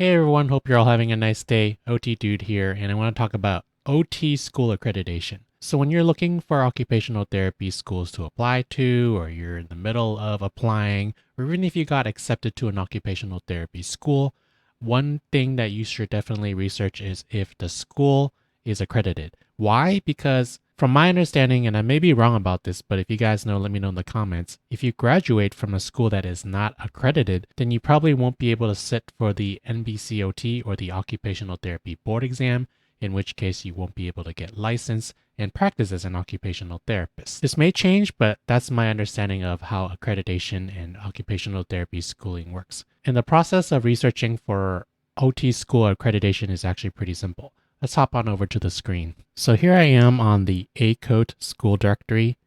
Hey everyone, hope you're all having a nice day. OT Dude here, and I want to talk about OT school accreditation. So when you're looking for occupational therapy schools to apply to, or you're in the middle of applying, or even if you got accepted to an occupational therapy school, one thing that you should definitely research is if the school is accredited. Why? Because from my understanding, and I may be wrong about this, but if you guys know, let me know in the comments. If you graduate from a school that is not accredited, then you probably won't be able to sit for the NBCOT or the Occupational Therapy Board exam, in which case you won't be able to get licensed and practice as an occupational therapist. This may change, but that's my understanding of how accreditation and occupational therapy schooling works. And the process of researching for OT school accreditation is actually pretty simple. Let's hop on over to the screen. So here I am on the ACOTE school directory.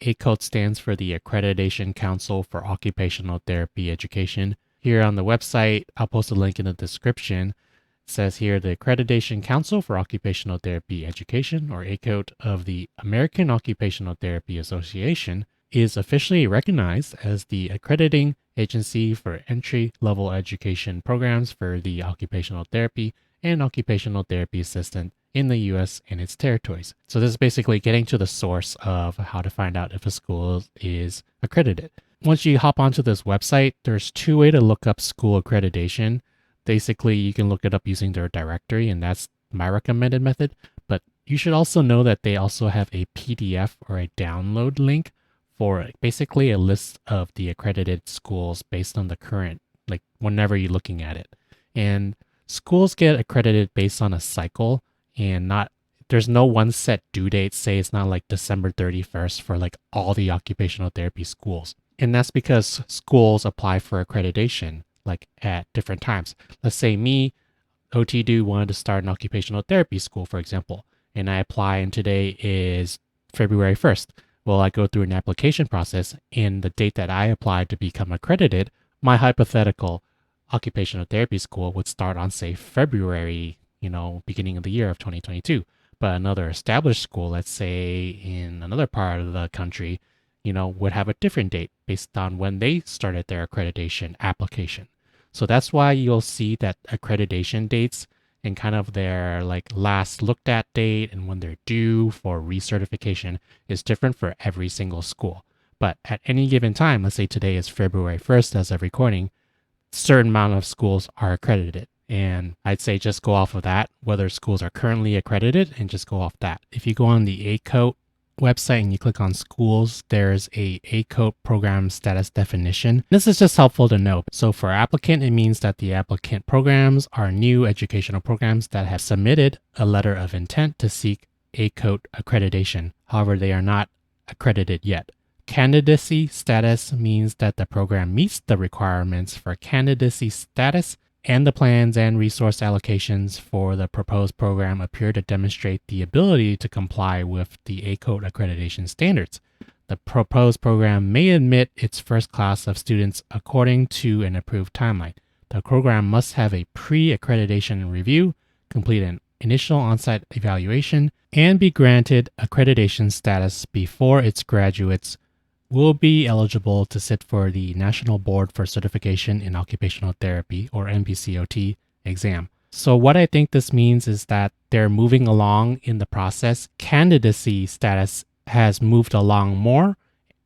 ACOTE stands for the Accreditation Council for Occupational Therapy Education. Here on the website, I'll post a link in the description. It says here the Accreditation Council for Occupational Therapy Education, or ACOTE, of the American Occupational Therapy Association is officially recognized as the accrediting agency for entry-level education programs for the occupational therapy and occupational therapy assistant in the US and its territories. So this is basically getting to the source of how to find out if a school is accredited. Once you hop onto this website, there's two ways to look up school accreditation. Basically, you can look it up using their directory, and that's my recommended method. But you should also know that they also have a PDF or a download link for basically a list of the accredited schools based on the current, like whenever you're looking at it. And schools get accredited based on a cycle and there's no one set due date. Say it's not like December 31st for like all the occupational therapy schools. And that's because schools apply for accreditation like at different times. Let's say me, OTDU, wanted to start an occupational therapy school, for example, and I apply and today is February 1st. Well, I go through an application process and the date that I applied to become accredited, my hypothetical occupational therapy school would start on, say, February, beginning of the year of 2022. But another established school, let's say in another part of the country, would have a different date based on when they started their accreditation application. So that's why you'll see that accreditation dates and kind of their like last looked at date and when they're due for recertification is different for every single school. But at any given time, let's say today is February 1st as of recording, certain amount of schools are accredited. And I'd say just go off of that, whether schools are currently accredited, and just go off that. If you go on the ACOTE website and you click on schools, there's a ACOTE program status definition. This is just helpful to know. So for applicant, it means that the applicant programs are new educational programs that have submitted a letter of intent to seek ACOTE accreditation. However, they are not accredited yet. Candidacy status means that the program meets the requirements for candidacy status, and the plans and resource allocations for the proposed program appear to demonstrate the ability to comply with the ACOTE accreditation standards. The proposed program may admit its first class of students according to an approved timeline. The program must have a pre-accreditation review, complete an initial on-site evaluation, and be granted accreditation status before its graduates will be eligible to sit for the National Board for Certification in Occupational Therapy, or NBCOT, exam. So what I think this means is that they're moving along in the process. Candidacy status has moved along more.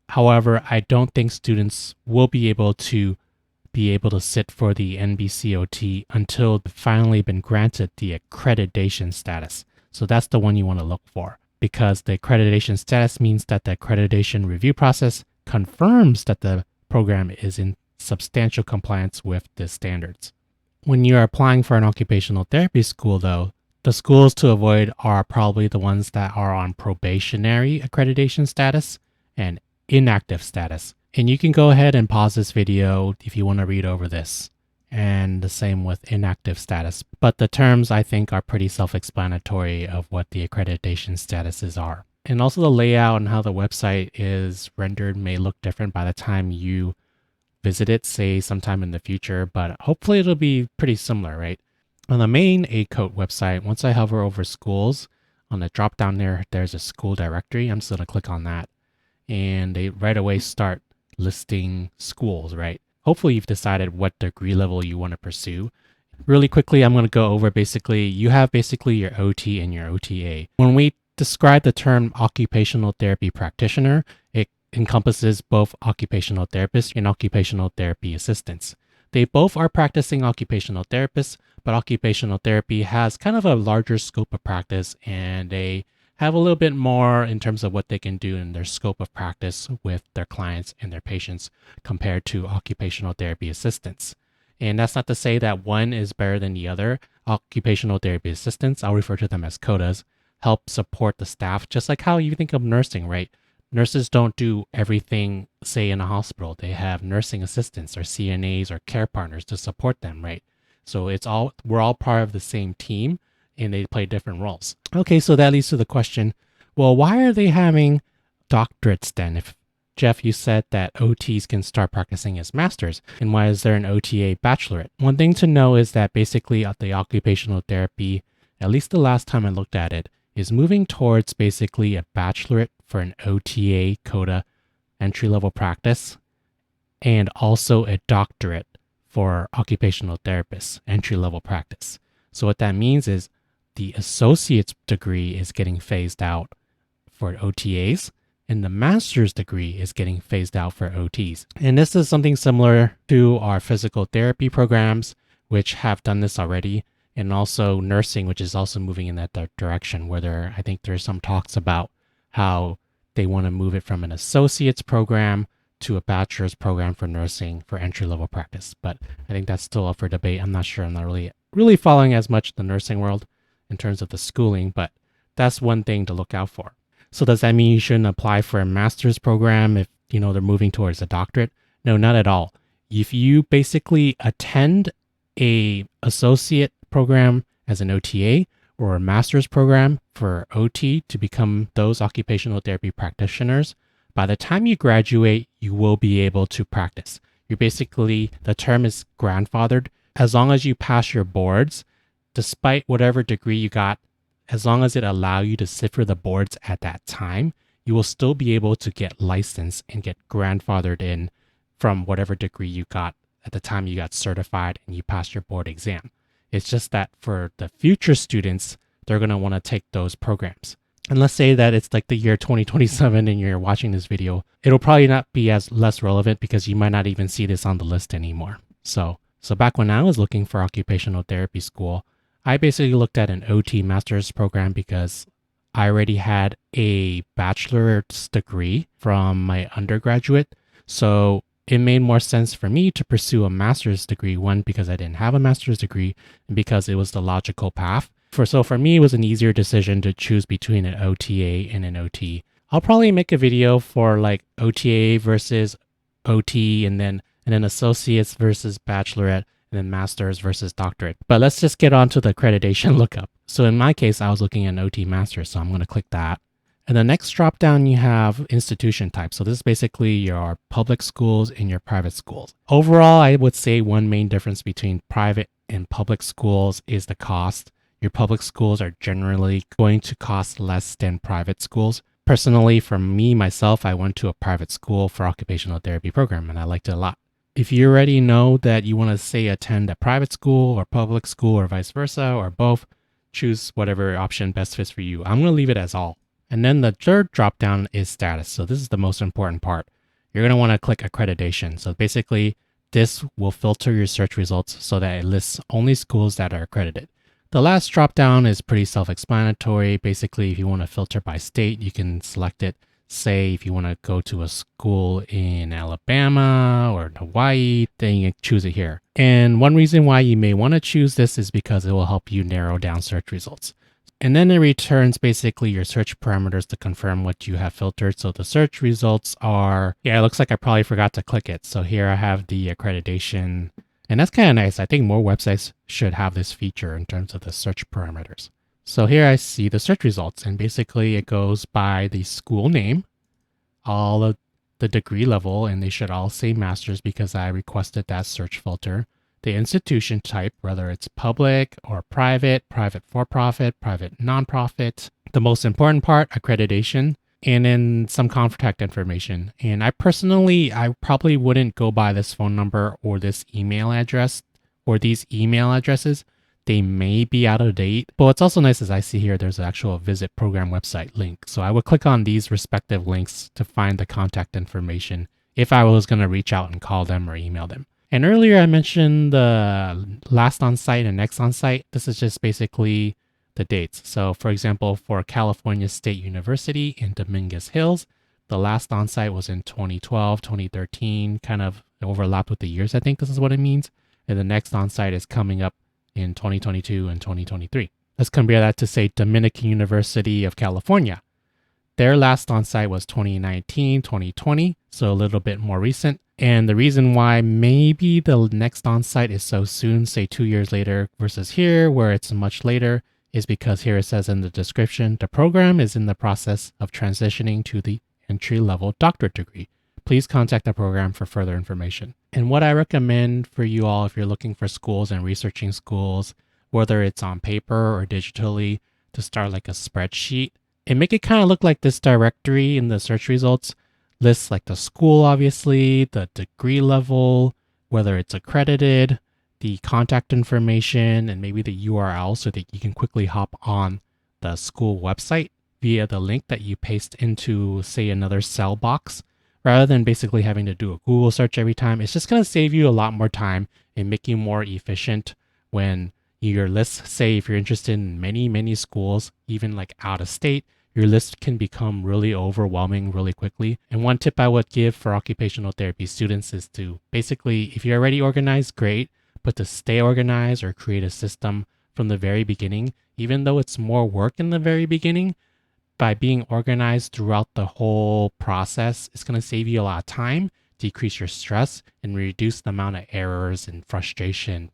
However, I don't think students will be able to sit for the NBCOT until they've finally been granted the accreditation status. So that's the one you want to look for, because the accreditation status means that the accreditation review process confirms that the program is in substantial compliance with the standards. When you're applying for an occupational therapy school, though, the schools to avoid are probably the ones that are on probationary accreditation status and inactive status. And you can go ahead and pause this video if you want to read over this. And the same with inactive status. But the terms, I think, are pretty self-explanatory of what the accreditation statuses are. And also the layout and how the website is rendered may look different by the time you visit it, say sometime in the future, but hopefully it'll be pretty similar, right? On the main ACOTE website, once I hover over schools, on the drop down there, there's a school directory. I'm just going to click on that. And they right away start listing schools, right? Hopefully you've decided what degree level you want to pursue. Really quickly, I'm going to go over basically, you have basically your OT and your OTA. When we describe the term occupational therapy practitioner, it encompasses both occupational therapists and occupational therapy assistants. They both are practicing occupational therapists, but occupational therapy has kind of a larger scope of practice, and they have a little bit more in terms of what they can do in their scope of practice with their clients and their patients compared to occupational therapy assistants. And that's not to say that one is better than the other. Occupational therapy assistants, I'll refer to them as COTAs, help support the staff, just like how you think of nursing, right? Nurses don't do everything, say, in a hospital. They have nursing assistants or CNAs or care partners to support them, right? So we're all part of the same team, and they play different roles. Okay, so that leads to the question, well, why are they having doctorates then? If Jeff, you said that OTs can start practicing as masters, and why is there an OTA bachelorette? One thing to know is that basically the occupational therapy, at least the last time I looked at it, is moving towards basically a bachelorette for an OTA COTA entry-level practice, and also a doctorate for occupational therapists entry-level practice. So what that means is the associate's degree is getting phased out for OTAs, and the master's degree is getting phased out for OTs. And this is something similar to our physical therapy programs, which have done this already, and also nursing, which is also moving in that direction, where I think there's some talks about how they want to move it from an associate's program to a bachelor's program for nursing for entry-level practice. But I think that's still up for debate. I'm not sure. I'm not really following as much the nursing world in terms of the schooling, but that's one thing to look out for. So does that mean you shouldn't apply for a master's program if, they're moving towards a doctorate? No, not at all. If you basically attend a associate program as an OTA or a master's program for OT to become those occupational therapy practitioners, by the time you graduate, you will be able to practice. The term is grandfathered. As long as you pass your boards, despite whatever degree you got, as long as it allows you to sit for the boards at that time, you will still be able to get licensed and get grandfathered in from whatever degree you got at the time you got certified and you passed your board exam. It's just that for the future students, they're going to want to take those programs. And let's say that it's like the year 2027 and you're watching this video, it'll probably not be as less relevant because you might not even see this on the list anymore. So back when I was looking for occupational therapy school, I basically looked at an OT master's program because I already had a bachelor's degree from my undergraduate. So it made more sense for me to pursue a master's degree, one, because I didn't have a master's degree, and because it was the logical path. So for me, it was an easier decision to choose between an OTA and an OT. I'll probably make a video for like OTA versus OT and then associates versus bachelorette, and then master's versus doctorate. But let's just get on to the accreditation lookup. So in my case, I was looking at an OT master, so I'm going to click that. And the next drop down, you have institution type. So this is basically your public schools and your private schools. Overall, I would say one main difference between private and public schools is the cost. Your public schools are generally going to cost less than private schools. Personally, for me, myself, I went to a private school for occupational therapy program, and I liked it a lot. If you already know that you want to, say, attend a private school or public school or vice versa or both, choose whatever option best fits for you. I'm going to leave it as all. And then the third drop down is status. So this is the most important part. You're going to want to click accreditation. So basically, this will filter your search results so that it lists only schools that are accredited. The last drop down is pretty self-explanatory. Basically, if you want to filter by state, you can select it. Say if you want to go to a school in Alabama or Hawaii, then you can choose it here. And one reason why you may want to choose this is because it will help you narrow down search results. And then it returns basically your search parameters to confirm what you have filtered. So the search results are, it looks like I probably forgot to click it. So here I have the accreditation, and that's kind of nice. I think more websites should have this feature in terms of the search parameters. So here I see the search results, and basically it goes by the school name, all of the degree level, and they should all say master's because I requested that search filter. The institution type, whether it's public or private, private for-profit, private nonprofit. The most important part, accreditation, and then some contact information. And I probably wouldn't go by this phone number or this email address or these email addresses, they may be out of date. But what's also nice is I see here there's an actual visit program website link. So I would click on these respective links to find the contact information if I was going to reach out and call them or email them. And earlier I mentioned the last on-site and next on-site. This is just basically the dates. So for example, for California State University in Dominguez Hills, the last on-site was in 2012, 2013, kind of overlapped with the years, I think this is what it means. And the next on-site is coming up in 2022 and 2023. Let's compare that to, say, Dominican University of California. Their last on-site was 2019, 2020, so a little bit more recent. And the reason why maybe the next on-site is so soon, say 2 years later versus here where it's much later, is because here it says in the description, the program is in the process of transitioning to the entry-level doctorate degree. Please contact the program for further information. And what I recommend for you all if you're looking for schools and researching schools, whether it's on paper or digitally, to start like a spreadsheet and make it kind of look like this directory in the search results. Lists like the school, obviously, the degree level, whether it's accredited, the contact information, and maybe the URL so that you can quickly hop on the school website via the link that you paste into, say, another cell box. Rather than basically having to do a Google search every time, it's just going to save you a lot more time and make you more efficient when your list, say if you're interested in many schools, even like out of state, your list can become really overwhelming really quickly. And one tip I would give for occupational therapy students is to basically, if you're already organized, great, but to stay organized or create a system from the very beginning, even though it's more work in the very beginning, by being organized throughout the whole process, it's going to save you a lot of time, decrease your stress, and reduce the amount of errors and frustration,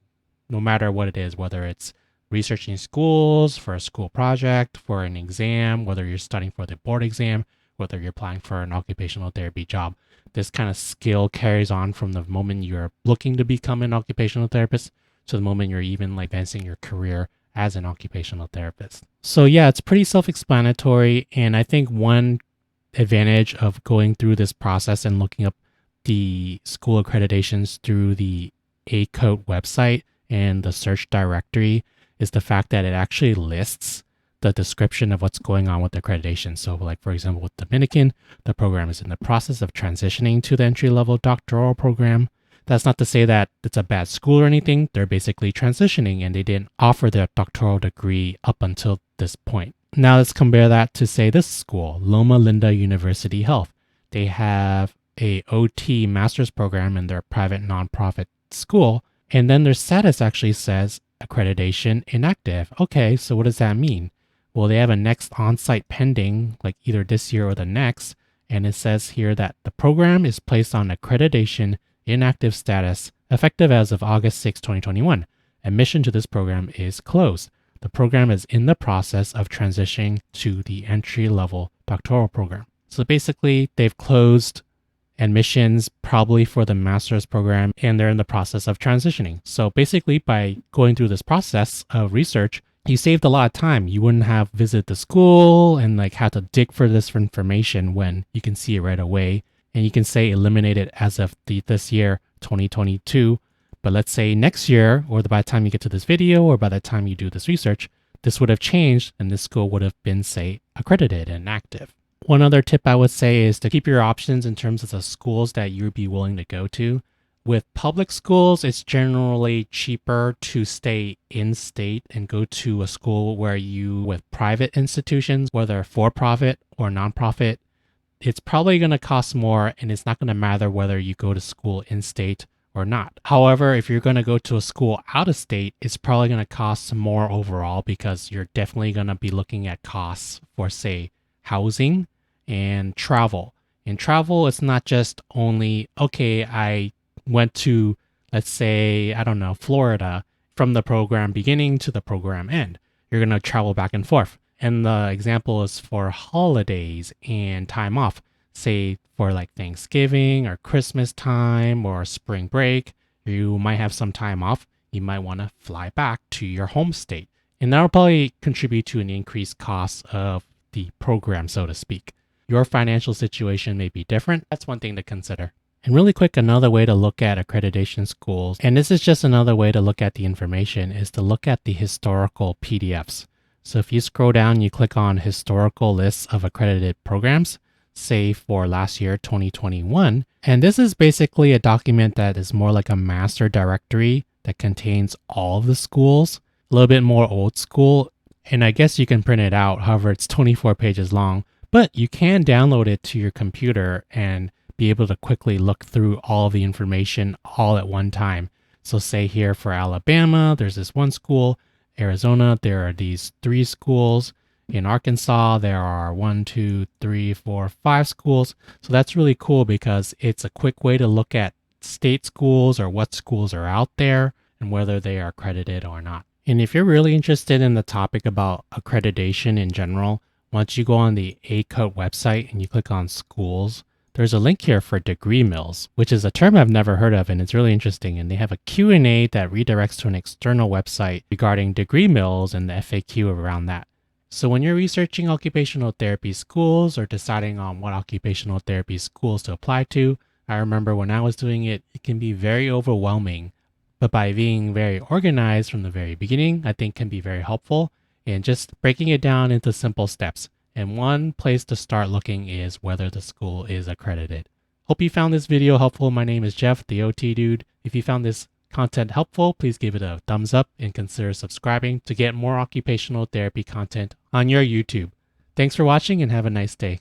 no matter what it is, whether it's researching schools, for a school project, for an exam, whether you're studying for the board exam, whether you're applying for an occupational therapy job. This kind of skill carries on from the moment you're looking to become an occupational therapist to the moment you're even like advancing your career as an occupational therapist. So yeah, it's pretty self-explanatory. And I think one advantage of going through this process and looking up the school accreditations through the ACOTE website and the search directory is the fact that it actually lists the description of what's going on with the accreditation. So like, for example, with Dominican, the program is in the process of transitioning to the entry-level doctoral program. That's not to say that it's a bad school or anything. They're basically transitioning and they didn't offer their doctoral degree up until this point. Now let's compare that to, say, this school, Loma Linda University Health. They have a OT master's program in their private nonprofit school. And then their status actually says accreditation inactive. Okay, so what does that mean? Well, they have a next on-site pending, like either this year or the next. And it says here that the program is placed on accreditation inactive status effective as of August 6, 2021. Admission to this program is closed. The program is in the process of transitioning to the entry-level doctoral program. So basically, they've closed admissions probably for the master's program and they're in the process of transitioning. So basically, by going through this process of research, you saved a lot of time. You wouldn't have visited the school and like had to dig for this information when you can see it right away. And you can say eliminate it as of this year, 2022. But let's say next year, or by the time you get to this video, or by the time you do this research, this would have changed and this school would have been, say, accredited and active. One other tip I would say is to keep your options in terms of the schools that you'd be willing to go to. With public schools, it's generally cheaper to stay in state and go to a school where with private institutions, whether for-profit or nonprofit, it's probably going to cost more and it's not going to matter whether you go to school in state or not. However, if you're going to go to a school out of state, it's probably going to cost more overall because you're definitely going to be looking at costs for, say, housing and travel. And travel, it's not just only, okay, I went to, let's say, I don't know, Florida from the program beginning to the program end. You're going to travel back and forth. And the example is for holidays and time off, say for like Thanksgiving or Christmas time or spring break, you might have some time off. You might want to fly back to your home state. And that'll probably contribute to an increased cost of the program, so to speak. Your financial situation may be different. That's one thing to consider. And really quick, another way to look at accreditation schools, and this is just another way to look at the information, is to look at the historical PDFs. So if you scroll down, you click on historical lists of accredited programs, say for last year, 2021. And this is basically a document that is more like a master directory that contains all of the schools, a little bit more old school. And I guess you can print it out. However, it's 24 pages long, but you can download it to your computer and be able to quickly look through all of the information all at one time. So say here for Alabama, there's this one school. Arizona, there are these 3 schools. In Arkansas, there are 1, 2, 3, 4, 5 schools. So that's really cool because it's a quick way to look at state schools or what schools are out there and whether they are accredited or not. And if you're really interested in the topic about accreditation in general, once you go on the ACOTE website and you click on schools, there's a link here for degree mills, which is a term I've never heard of, and it's really interesting. And they have a Q&A that redirects to an external website regarding degree mills and the FAQ around that. So when you're researching occupational therapy schools or deciding on what occupational therapy schools to apply to, I remember when I was doing it, it can be very overwhelming. But by being very organized from the very beginning, I think can be very helpful in just breaking it down into simple steps. And one place to start looking is whether the school is accredited. Hope you found this video helpful. My name is Jeff, the OT Dude. If you found this content helpful, please give it a thumbs up and consider subscribing to get more occupational therapy content on your YouTube. Thanks for watching and have a nice day.